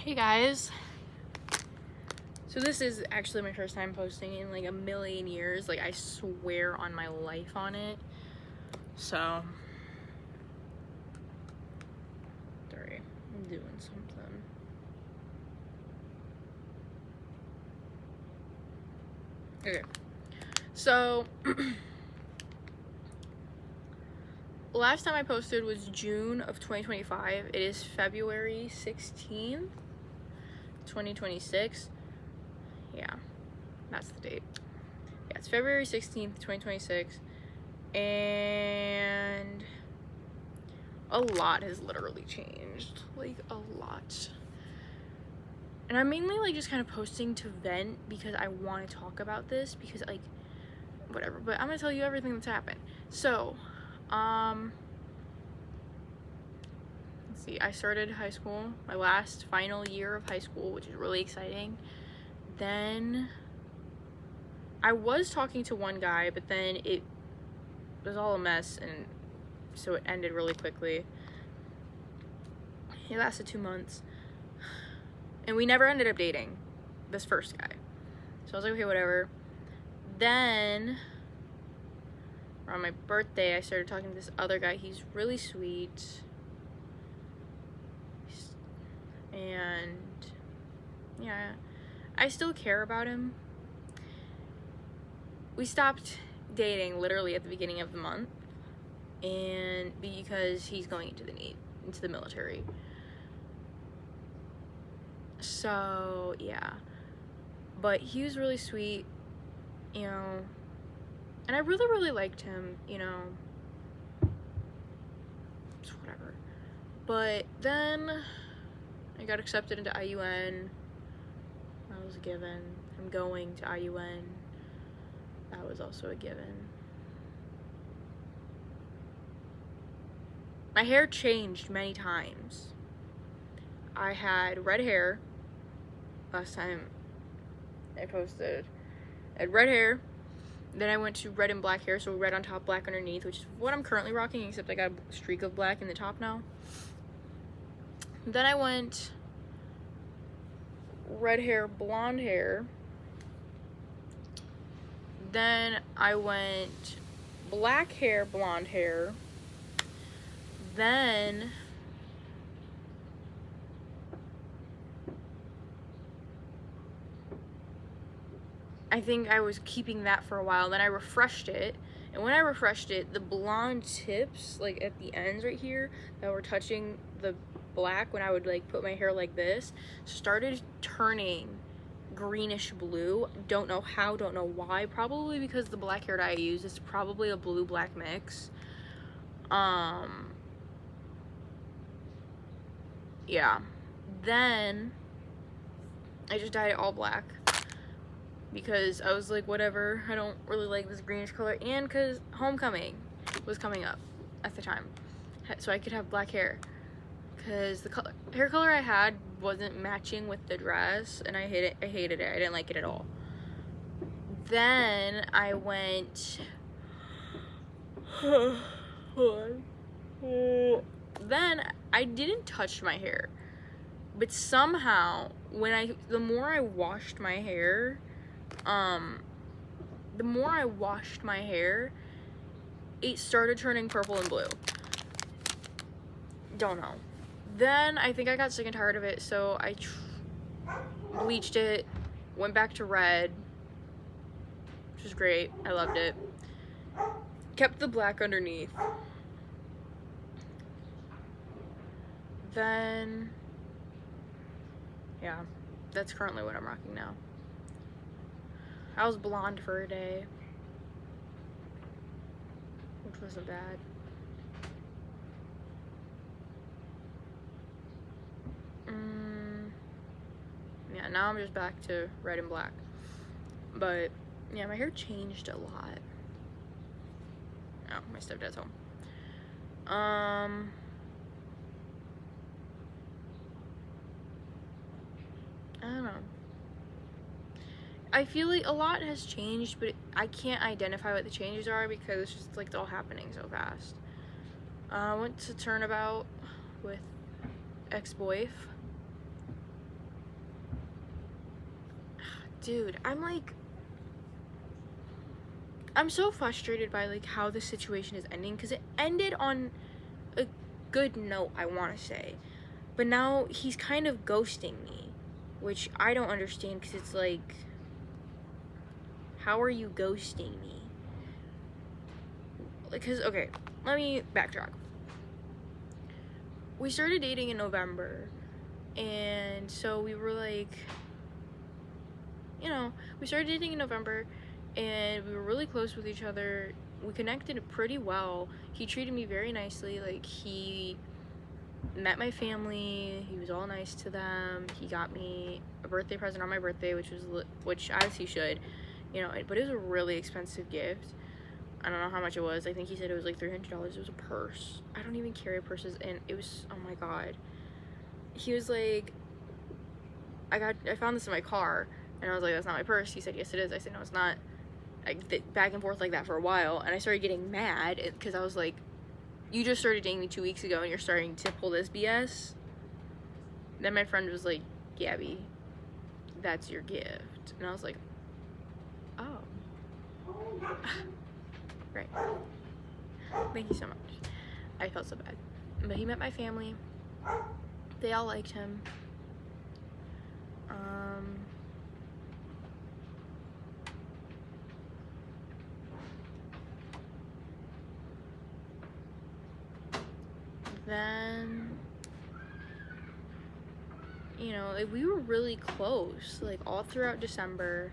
Hey guys, so this is actually my first time posting in like a million years. Like I swear on my life on it. So sorry, I'm doing something. Okay, so last time I posted was June of 2025. It is February 16th, 2026. Yeah, that's the date. Yeah, it's February 16th, 2026. And a lot has literally changed. Like, a lot. And I'm mainly, like, just kind of posting to vent because I want to talk about this because, like, whatever. But I'm going to tell you everything that's happened. So, let's see. I started high school, my last final year of high school, which is really exciting. Then I was talking to one guy, but then it was all a mess, and so it ended really quickly. It lasted 2 months, and we never ended up dating, this first guy. So I was like, okay, whatever. Then around my birthday, I started talking to this other guy. He's really sweet, and yeah, I still care about him. We stopped dating literally at the beginning of the month, and because he's going into the military. So yeah, but he was really sweet, you know, and I really liked him, you know. It's whatever. But then I got accepted into IUN. That was a given. I'm going to IUN. That was also a given. My hair changed many times. I had red hair last time I posted. I had red hair. Then I went to red and black hair, so red on top, black underneath, which is what I'm currently rocking, except I got a streak of black in the top now. Then I went red hair, blonde hair. Then I went black hair, blonde hair. Then I think I was keeping that for a while. Then I refreshed it. And when I refreshed it, the blonde tips, like at the ends right here, that were touching the black when I would like put my hair like this, started turning greenish blue. Don't know how, don't know why. Probably because the black hair dye I use is probably a blue-black mix. Yeah. Then I just dyed it all black because I was like, whatever, I don't really like this greenish color, and because homecoming was coming up at the time, so I could have black hair, because the hair color I had wasn't matching with the dress, and I hated it. I didn't like it at all. Then I went then I didn't touch my hair, but somehow the more I washed my hair, it started turning purple and blue. Don't know. Then I think I got sick and tired of it, so I bleached it, went back to red, which was great. I loved it. Kept the black underneath. Then, yeah, that's currently what I'm rocking now. I was blonde for a day, which wasn't bad. Yeah, now I'm just back to red and black. But, yeah, my hair changed a lot. Oh, my stepdad's home. I don't know. I feel like a lot has changed, but I can't identify what the changes are because it's just like it's all happening so fast. I went to Turnabout with ex-boyf. dude, I'm so frustrated by like how the situation is ending, because it ended on a good note, I want to say, but now he's kind of ghosting me, which I don't understand, because it's like, how are you ghosting me? Because, okay, let me backtrack. We started dating in November, and so we were like, you know, we started dating in November, and we were really close with each other. We connected pretty well. He treated me very nicely. Like, he met my family. He was all nice to them. He got me a birthday present on my birthday, which as he should, you know. But it was a really expensive gift. I don't know how much it was. I think he said it was like $300. It was a purse. I don't even carry purses, and it was, oh my god. He was like, I found this in my car, and I was like, that's not my purse. He said, yes it is. I said, no it's not. Back and forth like that for a while, and I started getting mad because I was like, you just started dating me 2 weeks ago and you're starting to pull this BS. Then my friend was like, Gabby, that's your gift. And I was like, oh. Right. Thank you so much. I felt so bad. But he met my family. They all liked him. Then, you know, like, we were really close, like, all throughout December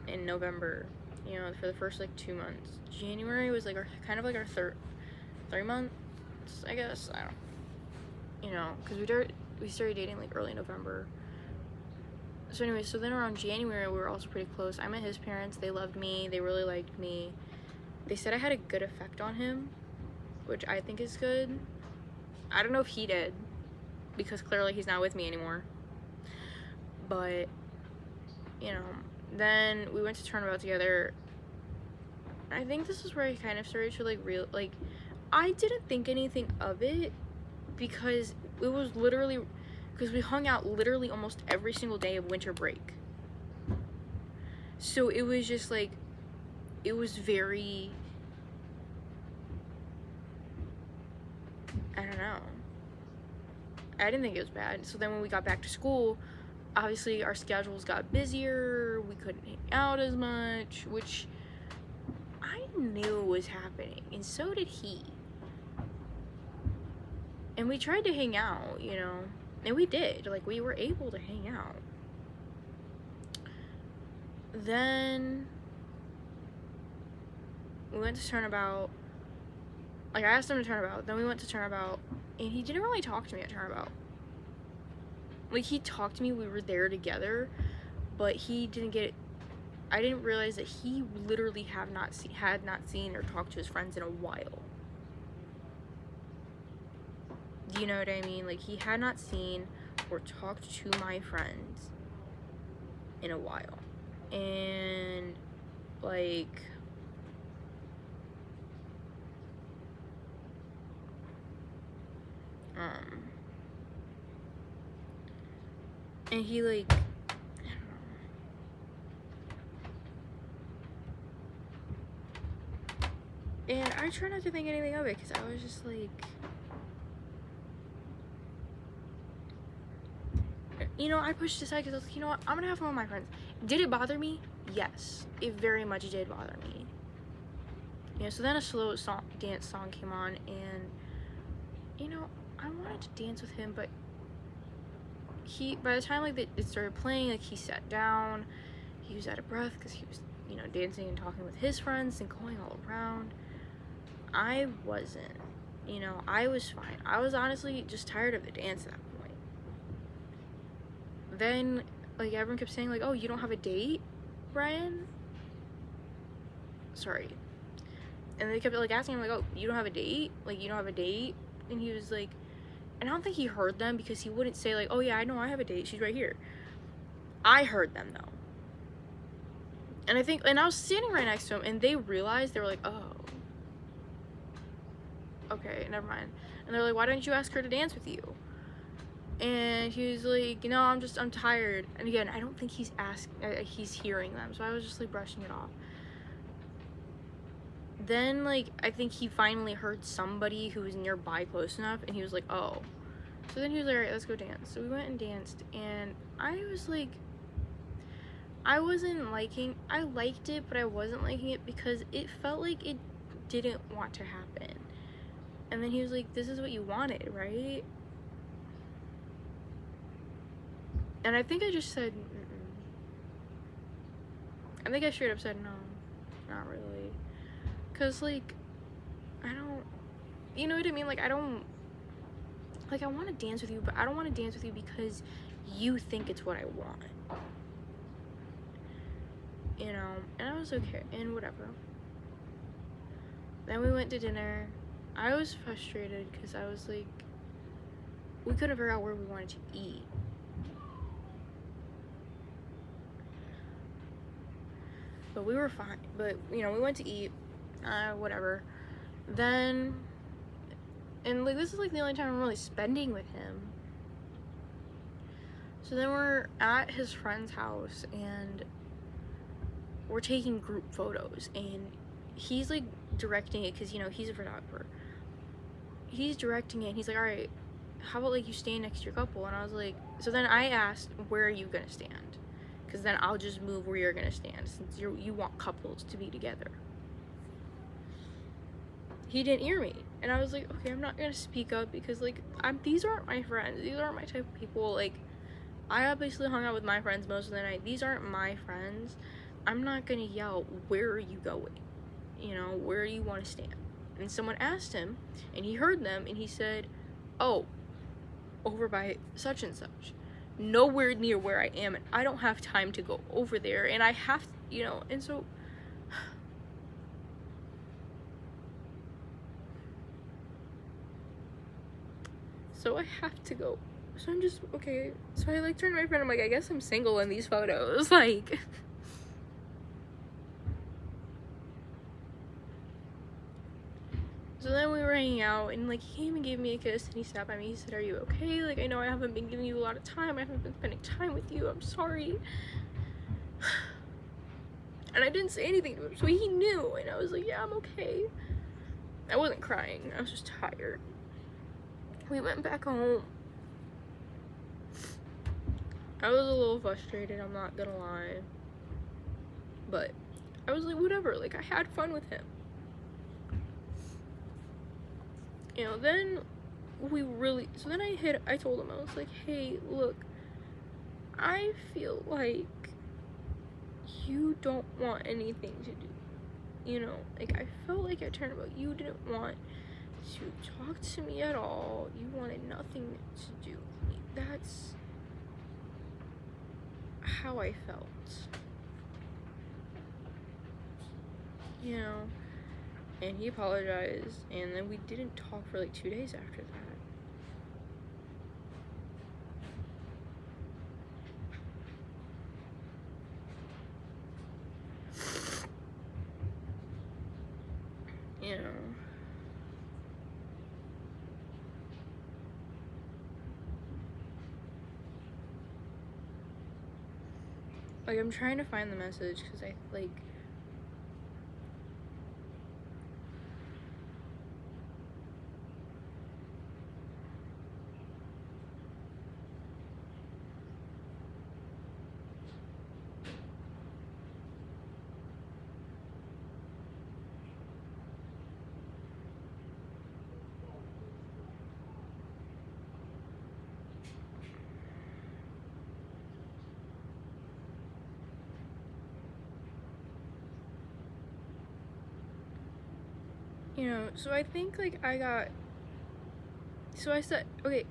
and November, you know, for the first, like, 2 months. January was, like, kind of like our third 3 months, I guess. I don't know. You know, because we started dating, like, early November. So anyway, so then around January, we were also pretty close. I met his parents. They loved me. They really liked me. They said I had a good effect on him, which I think is good. I don't know if he did, because clearly he's not with me anymore. But, you know, then we went to Turnabout together. I think this is where I kind of started to, like, I didn't think anything of it, because it was literally, because we hung out literally almost every single day of winter break. So it was just, like, it was very, I don't know. I didn't think it was bad. So then when we got back to school, obviously our schedules got busier. We couldn't hang out as much, which I knew was happening, and so did he. And we tried to hang out, you know, and we did. Like, we were able to hang out. Then we went to Turnabout. Like, I asked him to Turnabout, then we went to Turnabout, and he didn't really talk to me at Turnabout. Like, he talked to me, we were there together, but he didn't get, I didn't realize that he literally had not seen or talked to his friends in a while. Do you know what I mean? Like, he had not seen or talked to my friends in a while. And, like, and he, like, I don't know. And I try not to think anything of it, because I was just like, you know, I pushed aside because I was like, you know what, I'm gonna have fun with my friends. Did it bother me? Yes, it very much did bother me. You know, so then a slow dance song came on, and, you know, I wanted to dance with him, but by the time, like, it started playing, like, he sat down, he was out of breath because he was, you know, dancing and talking with his friends and going all around. I wasn't, you know, I was fine. I was honestly just tired of the dance at that point. Then, like, everyone kept saying, like, oh, you don't have a date, Brian? Sorry. And they kept, like, asking him, like, oh, you don't have a date? Like, you don't have a date? And he was like, and I don't think he heard them, because he wouldn't say, like, oh yeah, I know I have a date, she's right here. I heard them, though. And I was standing right next to him, and they realized, they were like, oh, okay, never mind. And they're like, why didn't you ask her to dance with you? And he was like, you know, I'm tired. And again, I don't think he's he's hearing them. So I was just like brushing it off. Then, like, I think he finally heard somebody who was nearby close enough, and he was like, oh. So then he was like, all right, let's go dance. So we went and danced, and I was like, I liked it, but I wasn't liking it because it felt like it didn't want to happen. And then he was like, this is what you wanted, right? And I think I just said, mm-mm. I think I straight up said, no, not really. Cause, like, I don't, you know what I mean? Like, I don't, like, I want to dance with you, but I don't want to dance with you because you think it's what I want. You know? And I was okay, and whatever. Then we went to dinner. I was frustrated because I was like, we couldn't figure out where we wanted to eat. But we were fine. But, you know, we went to eat. Whatever. Then, and like this is like the only time I'm really spending with him. So then we're at his friend's house and we're taking group photos, and he's like directing it because, you know, he's a photographer. He's directing it and he's like, all right, how about like you stand next to your couple? And I was like, so then I asked, where are you gonna stand? Because then I'll just move where you're gonna stand since you want couples to be together. He didn't hear me, and I was like, okay, I'm not gonna speak up because, like, these aren't my friends. These aren't my type of people. Like, I obviously hung out with my friends most of the night. These aren't my friends. I'm not gonna yell, where are you going? You know, where do you want to stand? And someone asked him, and he heard them, and he said, oh, over by such and such. Nowhere near where I am, and I don't have time to go over there, and I have to, you know, and so I have to go. So I'm just, okay. So I like turned to my friend, I'm like, I guess I'm single in these photos. Like, so then we were hanging out, and like he came and gave me a kiss, and he stopped by me. He said, are you okay? Like, I know I haven't been giving you a lot of time. I haven't been spending time with you. I'm sorry. And I didn't say anything to him, so he knew. And I was like, yeah, I'm okay. I wasn't crying. I was just tired. We went back home. I was a little frustrated, I'm not gonna lie. But I was like, whatever, like I had fun with him. You know, then so then I told him, I was like, hey, look, I feel like you don't want anything to do. You know, like I felt like I turned about, you didn't want to talk to me at all. You wanted nothing to do with me. That's how I felt. You know, and he apologized, and then we didn't talk for like 2 days after that. You know, like I'm trying to find the message because I like, you know, so I think like so I said, okay,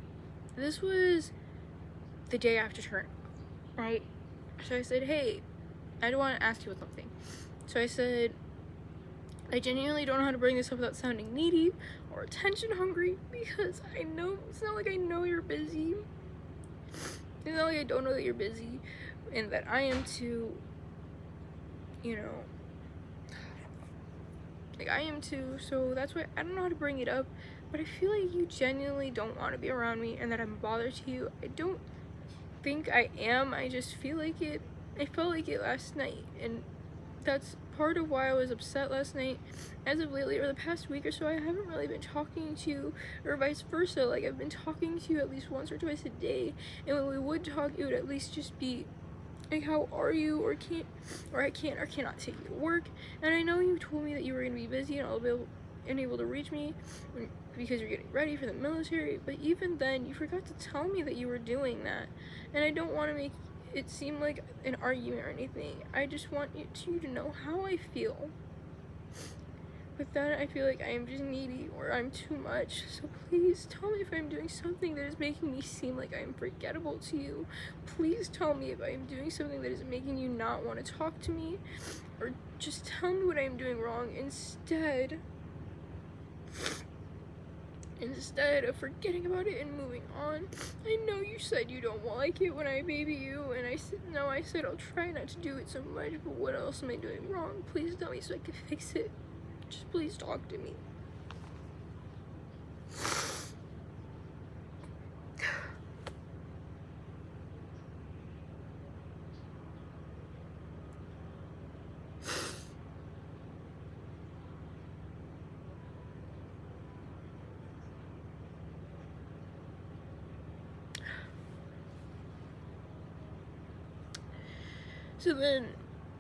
this was the day after turn, right? So I said, hey, I do want to ask you something. So I said, I genuinely don't know how to bring this up without sounding needy or attention hungry, because I know, it's not like I know you're busy. It's not like I don't know that you're busy, and that I am too, you know, like I am too, so that's why I don't know how to bring it up, but I feel like you genuinely don't want to be around me and that I'm a bother to you. I don't think I am. I just feel like it. I felt like it last night, and that's part of why I was upset last night. As of lately, or the past week or so, I haven't really been talking to you, or vice versa. Like, I've been talking to you at least once or twice a day, and when we would talk, it would at least just be like, how are you, or I can't or cannot take you to work. And I know you told me that you were gonna be busy and unable to reach me because you're getting ready for the military, but even then, you forgot to tell me that you were doing that, and I don't want to make it seem like an argument or anything. I just want you to know how I feel. With that, I feel like I am just needy or I'm too much. So please tell me if I'm doing something that is making me seem like I am forgettable to you. Please tell me if I am doing something that is making you not want to talk to me. Or just tell me what I am doing wrong instead of forgetting about it and moving on. I know you said you don't like it when I baby you, and I said I'll try not to do it so much, but what else am I doing wrong? Please tell me so I can fix it. Just please talk to me. So then,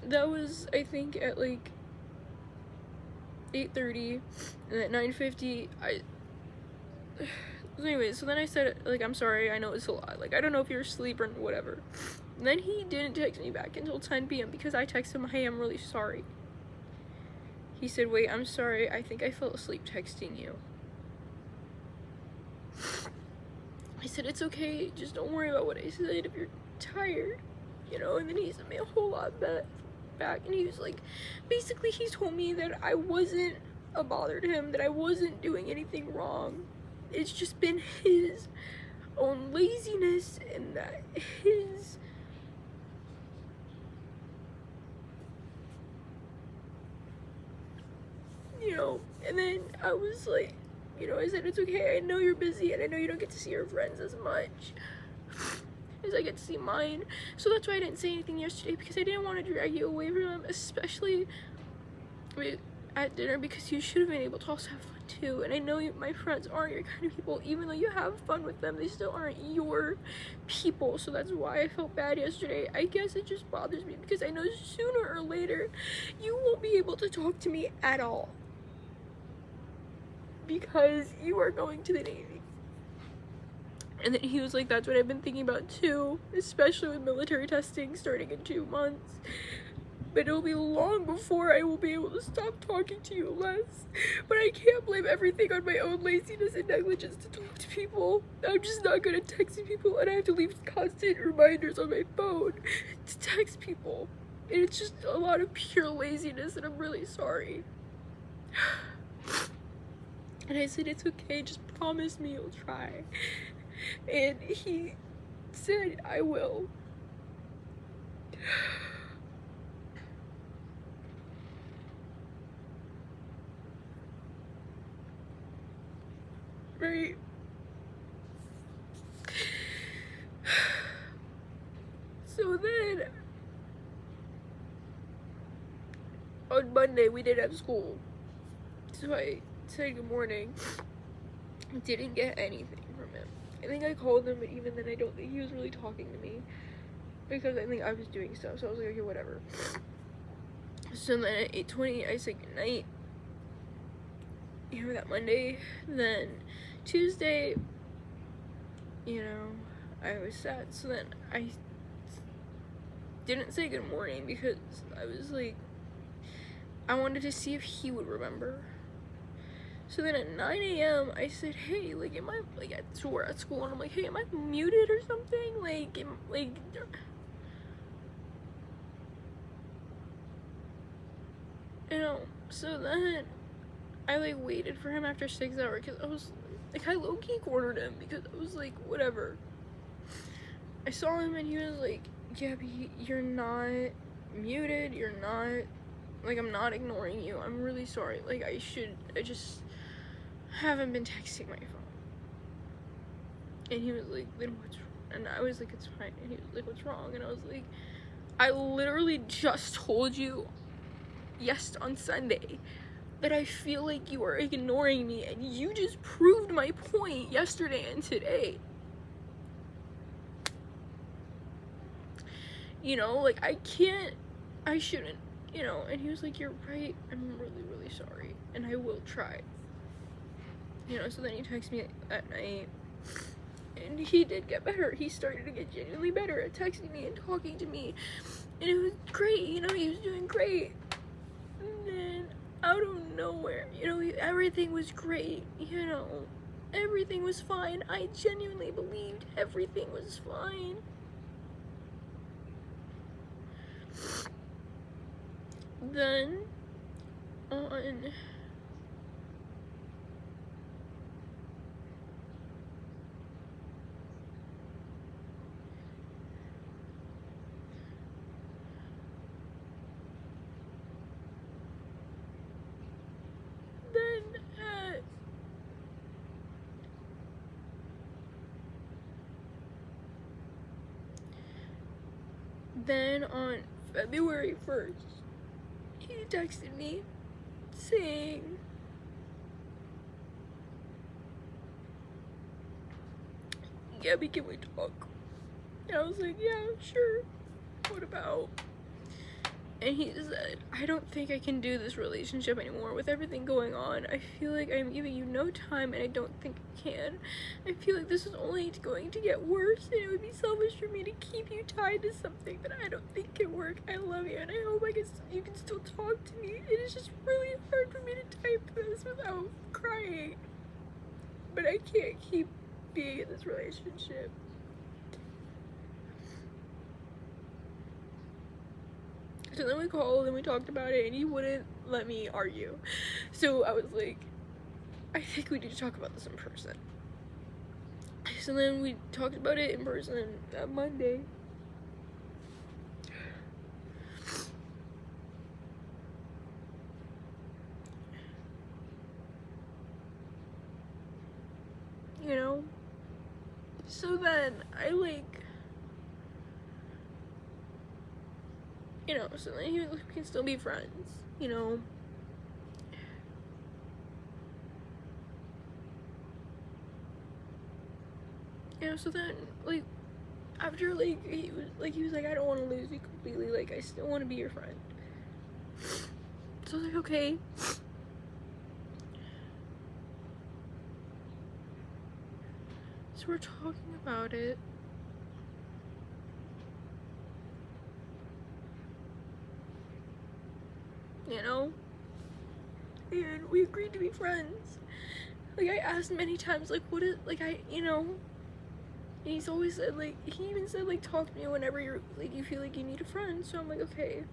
that was, I think, at like 8:30, and at 9:50, so anyway, so then I said, like, I'm sorry, I know it's a lot, like, I don't know if you're asleep or whatever. And then he didn't text me back until 10 p.m. because I texted him, hey, I'm really sorry. He said, wait, I'm sorry, I think I fell asleep texting you. I said, it's okay, just don't worry about what I said if you're tired, you know. And then he sent me a whole lot back, and he was like, basically he told me that I wasn't a bother to him, that I wasn't doing anything wrong. It's just been his own laziness, and that his and then I was like, I said, it's okay, I know you're busy, and I know you don't get to see your friends as much as I get to see mine. So that's why I didn't say anything yesterday, because I didn't want to drag you away from them, especially at dinner, because you should have been able to also have fun too. And I know my friends aren't your kind of people. Even though you have fun with them, they still aren't your people. So that's why I felt bad yesterday. I guess it just bothers me because I know sooner or later you won't be able to talk to me at all, because you are going to the Navy. And then he was like, that's what I've been thinking about too, especially with military testing starting in 2 months. But it'll be long before I will be able to stop talking to you less. But I can't blame everything on my own laziness and negligence to talk to people. I'm just not good at texting people, and I have to leave constant reminders on my phone to text people. And it's just a lot of pure laziness, and I'm really sorry. And I said, it's okay, just promise me you'll try. And he said, I will. Right. So then, on Monday, we didn't have school. So I said good morning. Didn't get anything from him. I think I called him, but even then I don't think he was really talking to me, because I think I was doing stuff. So I was like, okay, whatever. So then at 8:20, I said goodnight. That Monday. Then Tuesday, I was sad. So then I didn't say good morning because I was like, I wanted to see if he would remember. So then at 9 a.m. I said, hey, like, am I, like, at school, and I'm like, hey, am I muted or something? So then I, like, waited for him after 6 hours, because I was, like, I low-key cornered him, because I was like, whatever. I saw him, and he was like, yeah, but you're not muted, you're not, like, I'm not ignoring you, I'm really sorry, like, haven't been texting my phone. And he was like, then what's wrong? And I was like, it's fine. And he was like, what's wrong? And I was like, I literally just told you on Sunday that I feel like you are ignoring me, and you just proved my point yesterday and today. You know, like, I shouldn't, you know. And he was like, you're right, I'm really, really sorry, and I will try. You know, so then he texted me at night, and he did get better. He started to get genuinely better at texting me and talking to me, and it was great, you know, he was doing great. And then, out of nowhere, you know, everything was great, you know, everything was fine. I genuinely believed everything was fine. Then, then on February 1st, he texted me saying, Gabby, can we talk? And I was like, yeah, sure. What about? And he said, I don't think I can do this relationship anymore with everything going on. I feel like I'm giving you no time, and I don't think I can. I feel like this is only going to get worse, and it would be selfish for me to keep you tied to something that I don't think can work. I love you, and I hope you can still talk to me. It is just really hard for me to type this without crying. But I can't keep being in this relationship. So then we called and we talked about it, and he wouldn't let me argue. So I was like, I think we need to talk about this in person. So then we talked about it in person that Monday. You know? So then I you know, so then he was like, we can still be friends, you know. You know, so then, like, after, like, he was like, I don't want to lose you completely, like, I still want to be your friend. So I was like, okay. So we're talking about it. You know? And we agreed to be friends. Like, I asked many times, like, what is, like, you know, and he's always said, like, he even said, like, talk to me whenever you're, like, you feel like you need a friend. So I'm like, okay.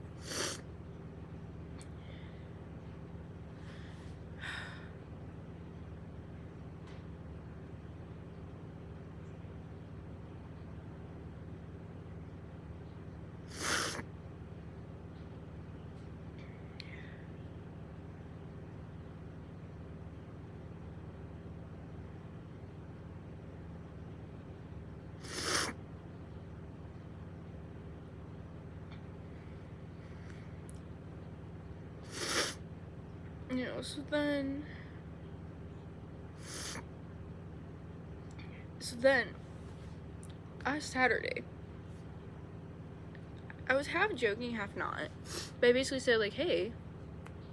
You know, so then last Saturday, I was half joking, half not, but I basically said, like, hey,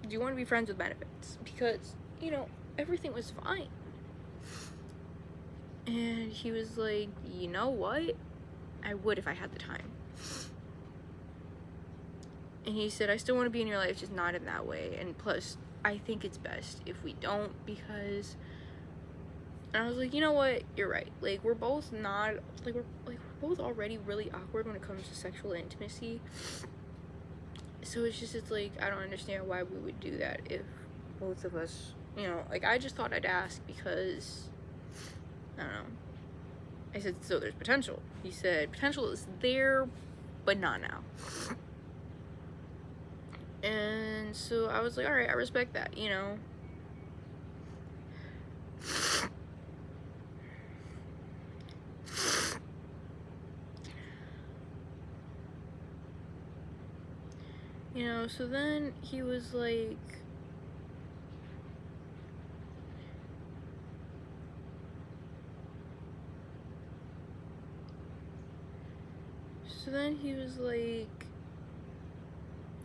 do you want to be friends with benefits? Because, you know, everything was fine. And he was like, you know what? I would if I had the time. And he said, I still want to be in your life, just not in that way. And plus, I think it's best if we don't, because... And I was like, you know what? You're right. Like, we're both not... Like, we're both already really awkward when it comes to sexual intimacy. So it's like, I don't understand why we would do that if both of us... You know, like, I just thought I'd ask because... I don't know. I said, so there's potential. He said, potential is there, but not now. And so I was like, alright, I respect that, you know. You know, so then he was like,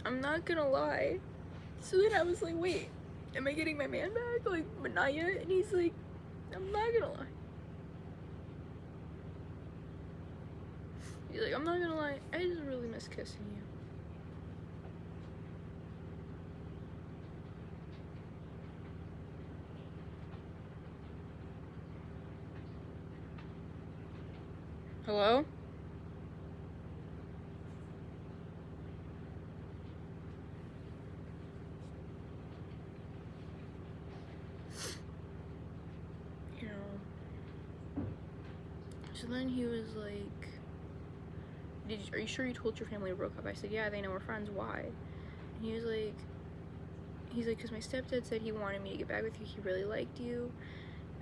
I'm not gonna lie. So then I was like, wait, am I getting my man back? Like, but not yet. And he's like, I'm not gonna lie. He's like, I'm not gonna lie, I just really miss kissing you. Hello? You know. So then he was like, are you sure you told your family we broke up? I said, yeah, they know we're friends. Why? And he's like, because my stepdad said he wanted me to get back with you. He really liked you.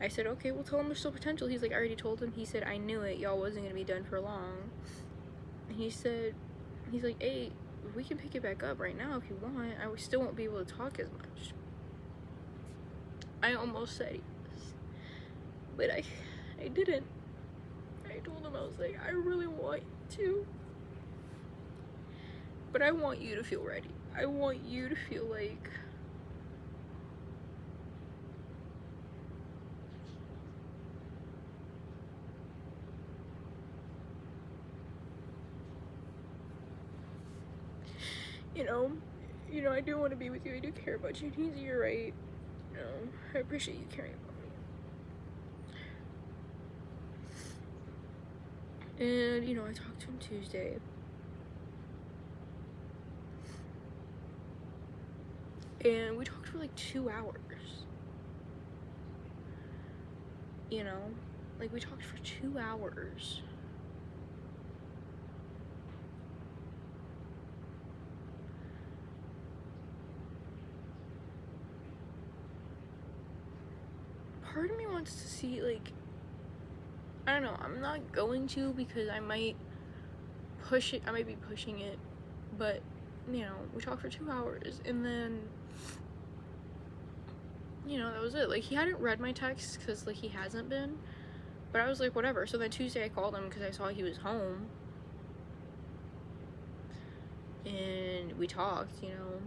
I said, okay, well, tell him there's still potential. He's like, I already told him. He said, I knew it. Y'all wasn't going to be done for long. And he's like, hey, we can pick it back up right now if you want. I still won't be able to talk as much. I almost said yes. But I didn't. I told him, I was like, I really want you to. But I want you to feel ready. I want you to feel like you know, I do want to be with you. I do care about you. You're right. You know, I appreciate you caring about me. And, you know, I talked to him Tuesday. And we talked for like 2 hours. You know? Like, we talked for 2 hours. Part of me wants to see, like, I don't know, I'm not going to because I might push it, I might be pushing it, but, you know, we talked for 2 hours, and then, you know, that was it. Like, he hadn't read my text, because, like, he hasn't been, but I was like, whatever. So then Tuesday I called him, because I saw he was home, and we talked, you know,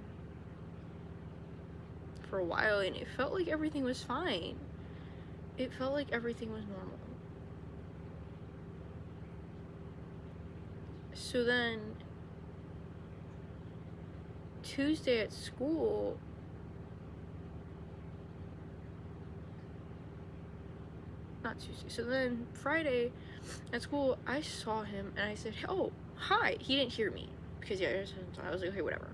for a while, and it felt like everything was fine. It felt like everything was normal. So then, Tuesday at school, not Tuesday, so then Friday at school, I saw him, and I said, oh, hi. He didn't hear me, because, yeah, I was like, okay, whatever.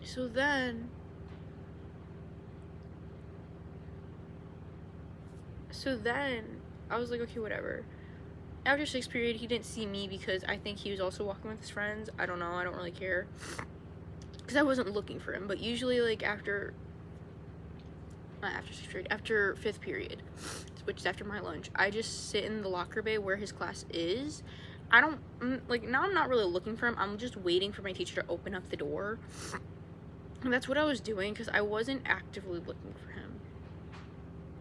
So then, I was like, okay, whatever. After 6th period, he didn't see me because I think he was also walking with his friends. I don't know, I don't really care. Because I wasn't looking for him, but usually, like, after 6th period, after 5th period, which is after my lunch, I just sit in the locker bay where his class is. I don't, like, now I'm not really looking for him. I'm just waiting for my teacher to open up the door. And that's what I was doing because I wasn't actively looking for him.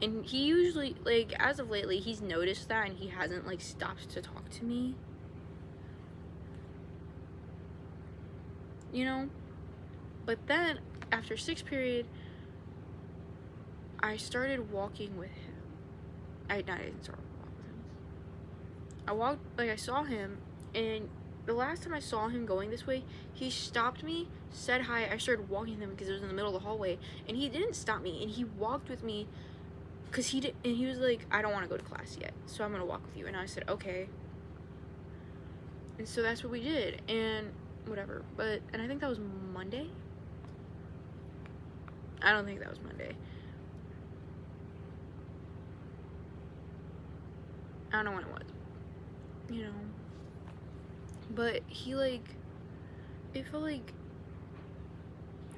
And he usually, like, as of lately, he's noticed that and he hasn't, like, stopped to talk to me. You know? But then, after 6th period, I started walking with him. I didn't start walking with him. I walked, like, I saw him, and the last time I saw him going this way, he stopped me, said hi. I started walking with him because it was in the middle of the hallway, and he didn't stop me, and he walked with me because he was like, I don't want to go to class yet, so I'm gonna walk with you. And I said, okay. And so that's what we did, and whatever. And I think that was Monday. I don't think that was Monday. I don't know when it was, you know. But he, like, it felt like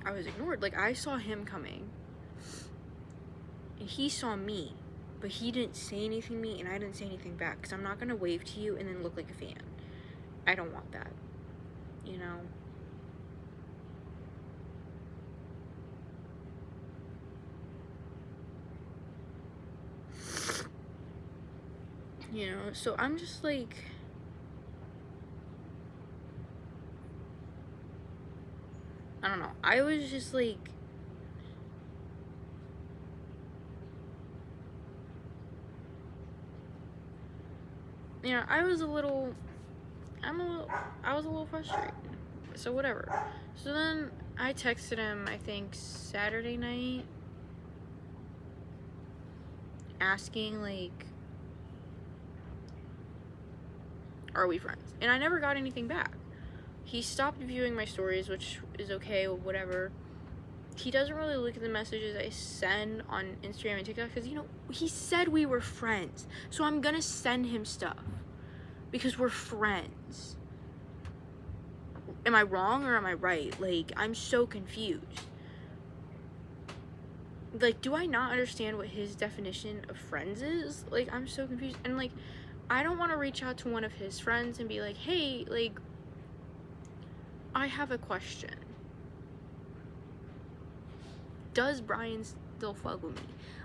I was ignored. Like, I saw him coming, and he saw me, but he didn't say anything to me, and I didn't say anything back, because I'm not gonna wave to you and then look like a fan. I don't want that, you know. you know? So I'm just like, I don't know. I was just like, you know, I was a little frustrated. So whatever. So then I texted him, I think Saturday night, asking like, are we friends? And I never got anything back. He stopped viewing my stories, which is okay, whatever. He doesn't really look at the messages I send on Instagram and TikTok because, you know, he said we were friends. So I'm gonna send him stuff because we're friends. Am I wrong or am I right? Like, I'm so confused. Like, do I not understand what his definition of friends is? Like, I'm so confused. And, like, I don't want to reach out to one of his friends and be like, hey, like, I have a question. Does Brian still fuck with me?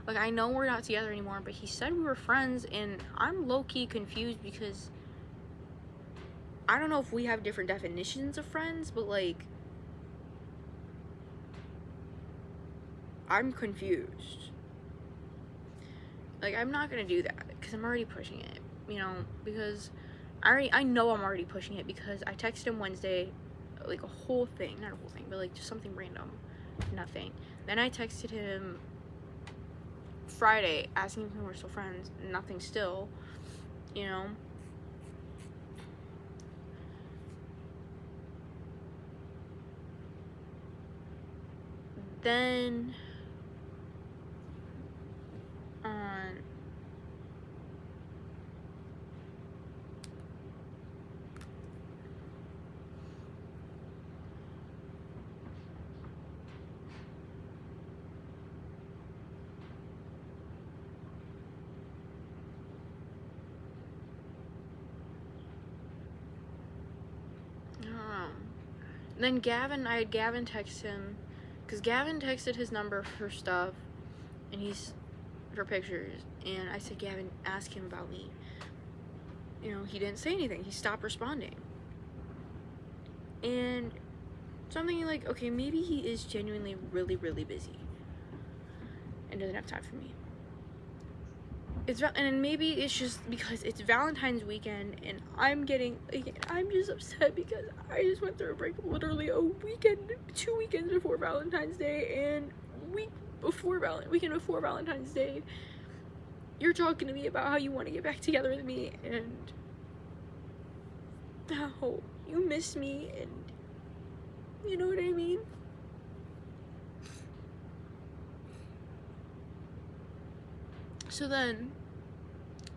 Like, I know we're not together anymore, but he said we were friends, and I'm low-key confused because I don't know if we have different definitions of friends, but, like, I'm confused. Like, I'm not gonna do that because I'm already pushing it, you know, because I know I'm already pushing it because I texted him Wednesday, like, a whole thing, not a whole thing, but, like, just something random, nothing. Then I texted him Friday asking if we were still friends, nothing still, you know. Then on then I had Gavin text him because Gavin texted his number for stuff and he's for pictures, and I said, Gavin, ask him about me. You know, he didn't say anything. He stopped responding. And so I'm thinking, like, okay, maybe he is genuinely really, really busy and doesn't have time for me. And maybe it's just because it's Valentine's weekend and I'm just upset because I just went through a breakup literally a weekend, 2 weekends before Valentine's Day, and weekend before Valentine's Day, you're talking to me about how you want to get back together with me and how you miss me, and you know what I mean? So then,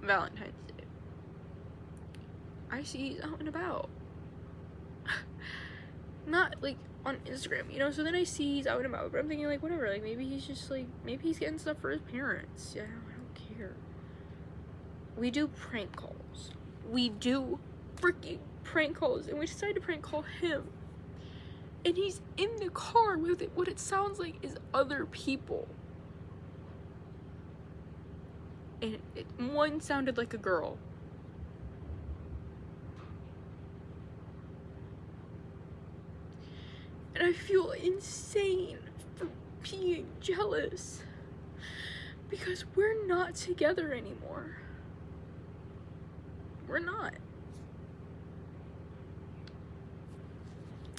Valentine's Day, I see he's out and about. Not, like, on Instagram, you know? So then I see he's out and about, but I'm thinking, like, whatever, like, maybe he's just, like, maybe he's getting stuff for his parents. Yeah, I don't care. We do prank calls. We do freaking prank calls, and we decided to prank call him. And he's in the car with what it sounds like is other people. And one sounded like a girl. And I feel insane for being jealous because we're not together anymore. We're not.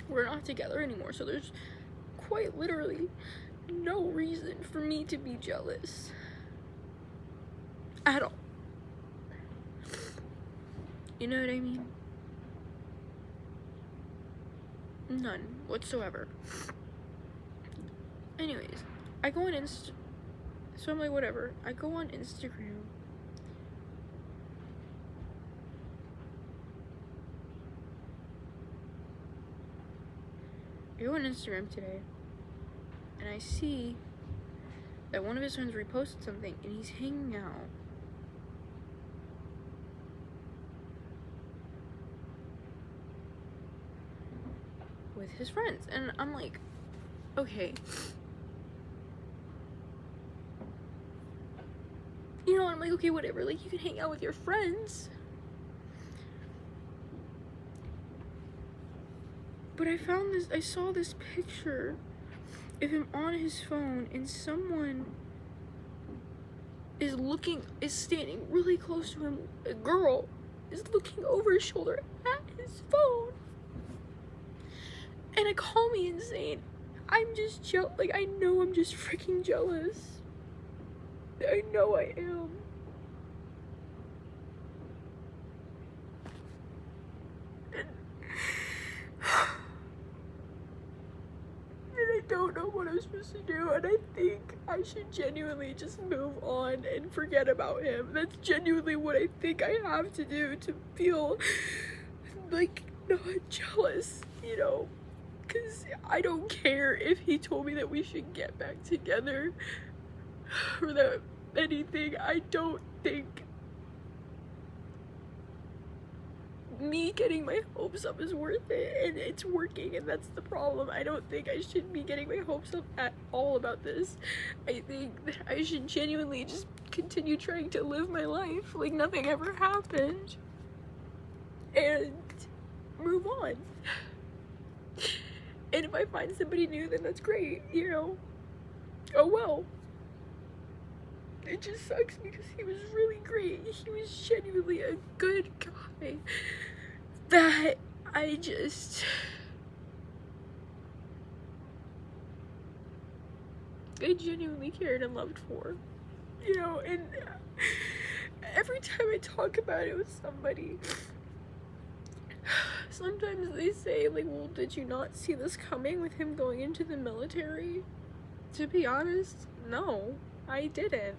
We're not together anymore, so there's quite literally no reason for me to be jealous. At all. You know what I mean? None whatsoever. Anyways, I go on so I'm like, whatever. I go on Instagram. I go on Instagram today, and I see that one of his friends reposted something, and he's hanging out with his friends, and I'm like, okay. You know, I'm like, okay, whatever, like, you can hang out with your friends. But I saw this picture of him on his phone, and someone is standing really close to him. A girl is looking over his shoulder at his phone. And it called me insane. I'm just like, I know I'm just freaking jealous. I know I am. And I don't know what I'm supposed to do, and I think I should genuinely just move on and forget about him. That's genuinely what I think I have to do to feel, like, not jealous, you know? Because I don't care if he told me that we should get back together or that anything. I don't think me getting my hopes up is worth it, and it's working, and that's the problem. I don't think I should be getting my hopes up at all about this. I think that I should genuinely just continue trying to live my life like nothing ever happened and move on. And if I find somebody new, then that's great, you know? Oh well. It just sucks because he was really great. He was genuinely a good guy that I genuinely cared and loved for, you know? And every time I talk about it with somebody, sometimes they say, like, well, did you not see this coming with him going into the military? To be honest, no, I didn't.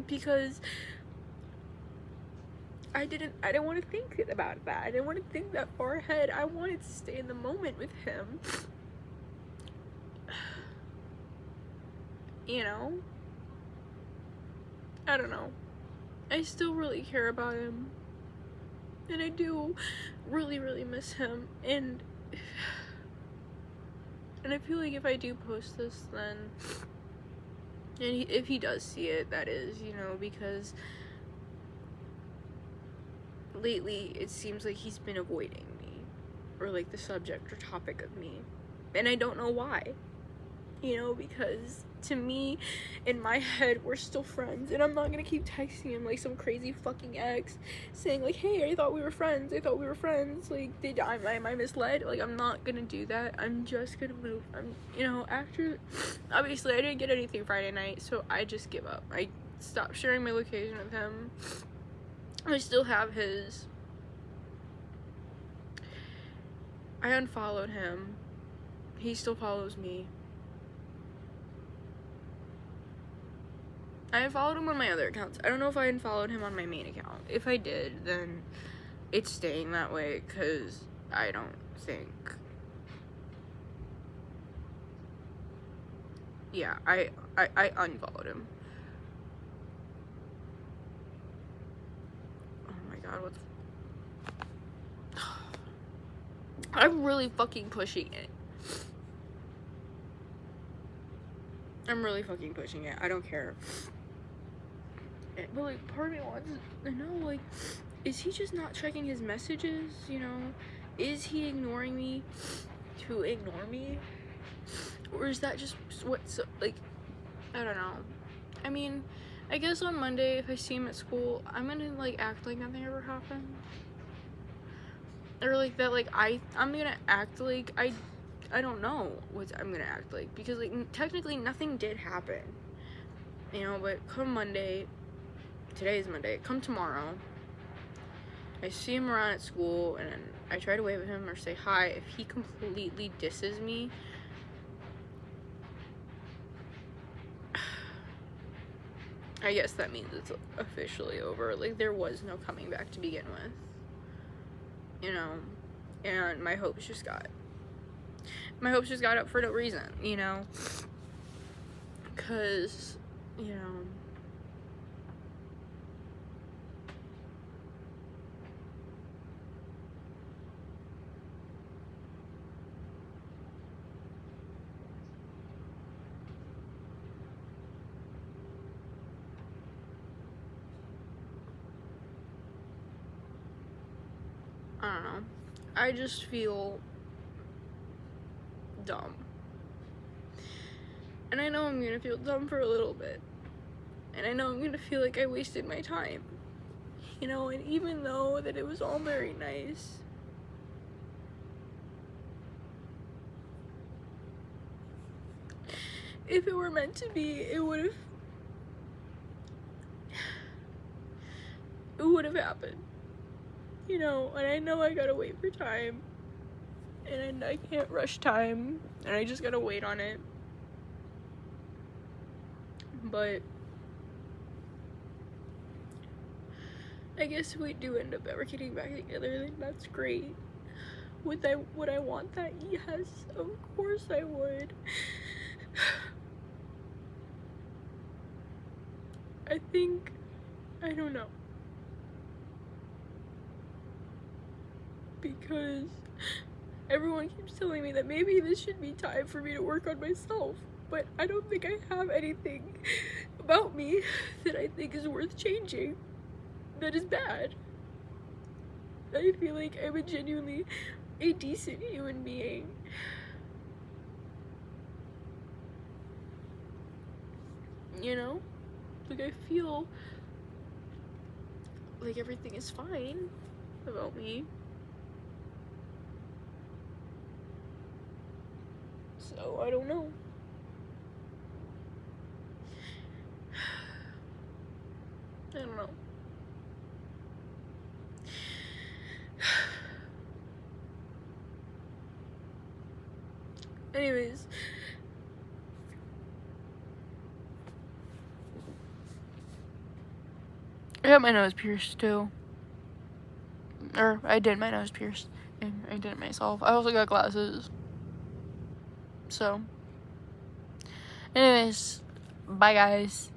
Because I didn't want to think about that. I didn't want to think that far ahead. I wanted to stay in the moment with him. You know? I don't know. I still really care about him. And I do really, really miss him. And I feel like if I do post this, then, and if he does see it, that is, you know, because lately it seems like he's been avoiding me, or like the subject or topic of me, and I don't know why, you know, because to me, in my head, we're still friends, and I'm not gonna keep texting him like some crazy fucking ex saying like, hey, I thought we were friends, like, am I misled? Like, I'm not gonna do that. I'm just gonna move. You know, after, obviously I didn't get anything Friday night, so I just give up. I stopped sharing my location with him. I still have his. I unfollowed him. He still follows me. I unfollowed him on my other accounts. I don't know if I unfollowed him on my main account. If I did, then it's staying that way, because I don't think... Yeah, I unfollowed him. Oh my god, what's... I'm really fucking pushing it. I'm really fucking pushing it. I don't care. But, like, part of me wants to know, like, is he just not checking his messages, you know? Is he ignoring me to ignore me? Or is that just what's, like, I don't know. I mean, I guess on Monday, if I see him at school, I'm gonna, like, act like nothing ever happened. Or, like, that, like, I'm gonna act like I don't know what I'm gonna act like. Because, like, technically nothing did happen. You know, but come Monday... Today is Monday. Come tomorrow, I see him around at school, and I try to wave at him or say hi. If he completely disses me, I guess that means it's officially over. Like, there was no coming back to begin with, you know, and my hopes just got up for no reason, you know, because, you know, know. I just feel dumb. And I know I'm gonna feel dumb for a little bit. And I know I'm gonna feel like I wasted my time. You know, and even though that it was all very nice, if it were meant to be, it would have happened. You know, and I know I gotta wait for time. And I can't rush time. And I just gotta wait on it. But I guess if we do end up ever getting back together, then that's great. Would I want that? Yes, of course I would. I don't know. Because everyone keeps telling me that maybe this should be time for me to work on myself. But I don't think I have anything about me that I think is worth changing that is bad. I feel like I'm genuinely a decent human being. You know? Like, I feel like everything is fine about me. So, I don't know. I don't know. Anyways. I got my nose pierced too. Or I did my nose pierced. And I did it myself. I also got glasses. So. Anyways. Bye guys.